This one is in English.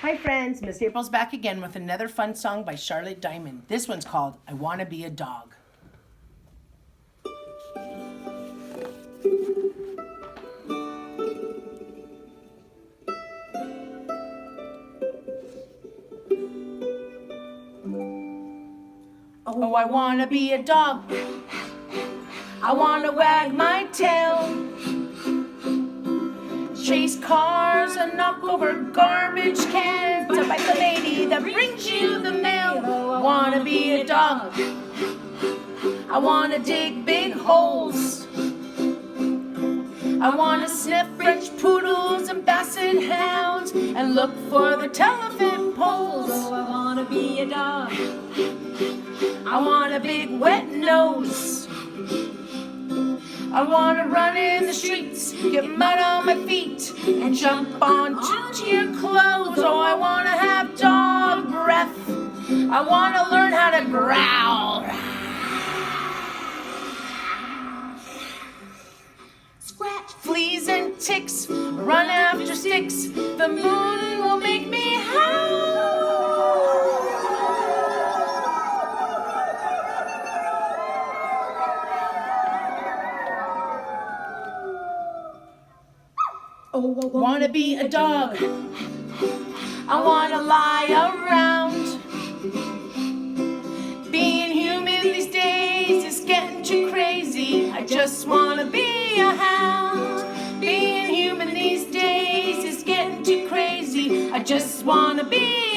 Hi friends, Miss April's back again with another fun song by Charlotte Diamond. This one's called I Wanna Be a Dog. Oh, I wanna be a dog. I wanna wag my tail, chase cars and knock over garbage cans, to bite the lady that brings you the mail. I wanna be a dog. I wanna dig big holes. I wanna sniff French poodles and basset hounds and look for the telephone poles. Oh, I wanna be a dog. I want a big wet nose. I want to run in the streets, get mud on my feet, and jump onto your clothes. Oh, I want to have dog breath. I want to learn how to growl. Scratch. Fleas and ticks, run after sticks. The moon will make me howl. Oh, I Wanna be a dog. I wanna lie around. Being human these days is getting too crazy. I just wanna be a hound. Being human these days is getting too crazy. I just wanna be